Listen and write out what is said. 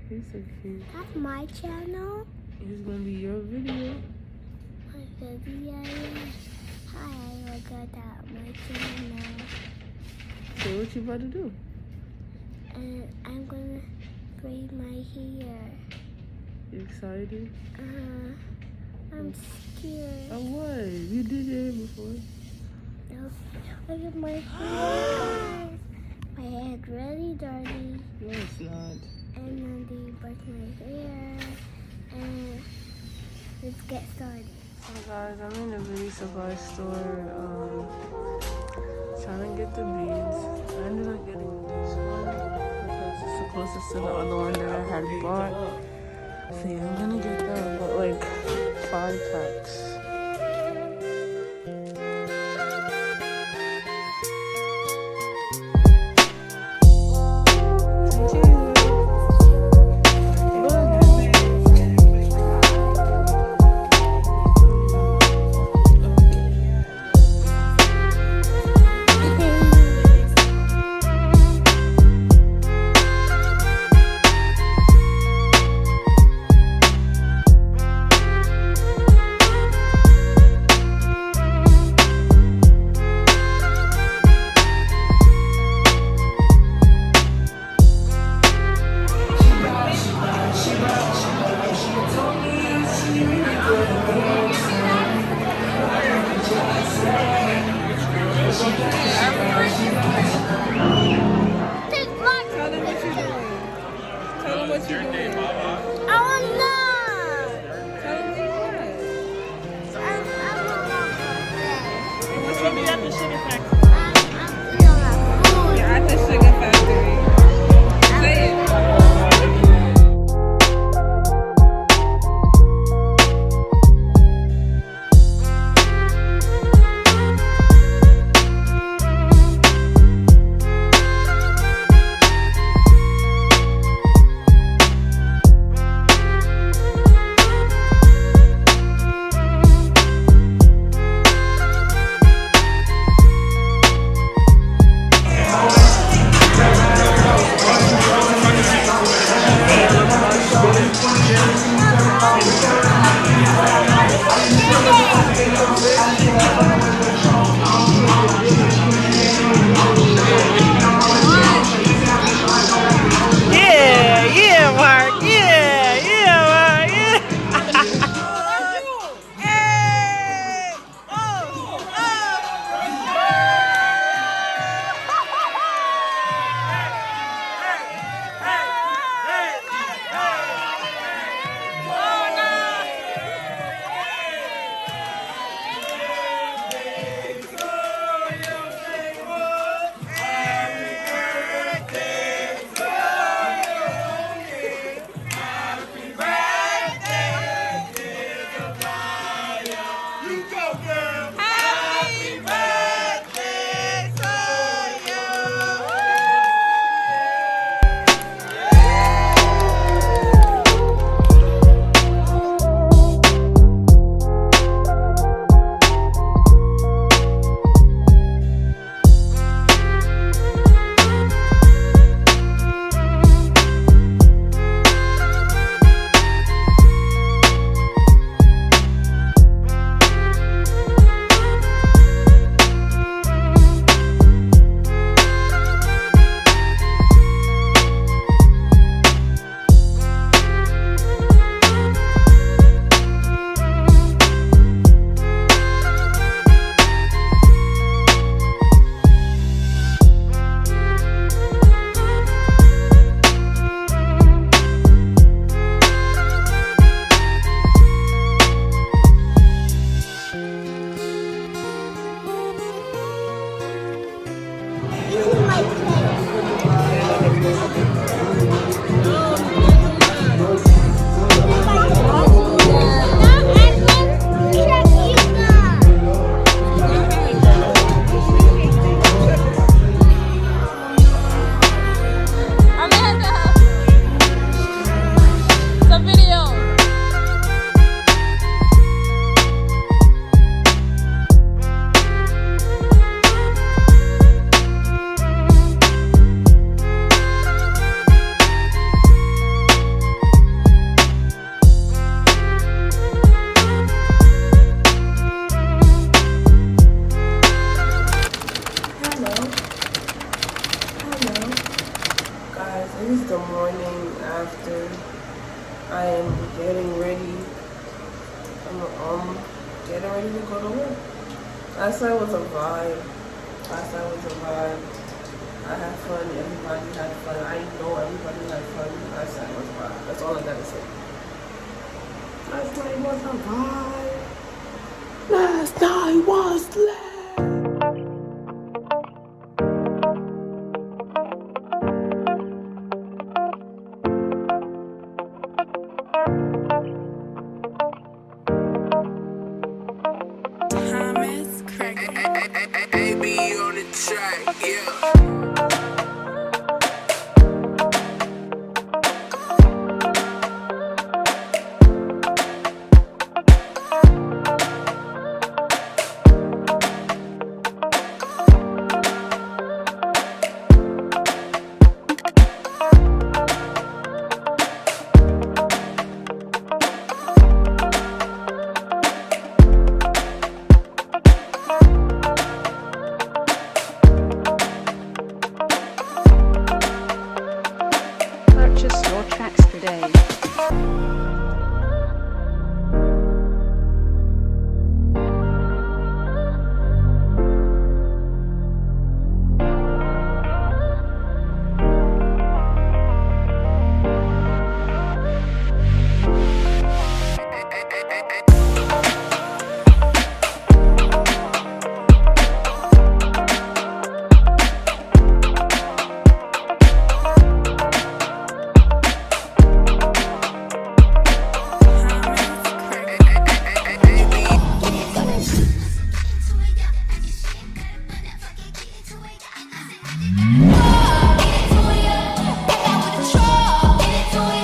He's so cute. That's my channel. It's gonna be your video. My video. Hi, I got that my channel. So what you about to do? And I'm gonna braid my hair. You excited? I'm scared. Oh, what? You did your hair before. No, look at my hair. My hair's really dirty. No, it's not. And then they brush my hair. And let's get started. So guys, I'm in the beauty supply store trying to get the beads. I ended up getting this one because it's the closest to the other one that I had bought. So yeah, I'm gonna get that. I bought like 5 packs. It is the morning after. I am getting ready. I'm getting ready to go to work. Last night was a vibe. I had fun. Everybody had fun. I know everybody had fun. Last night was a vibe. That's all I gotta say. Last night was a vibe. Last night was lit. Purchase your tracks today.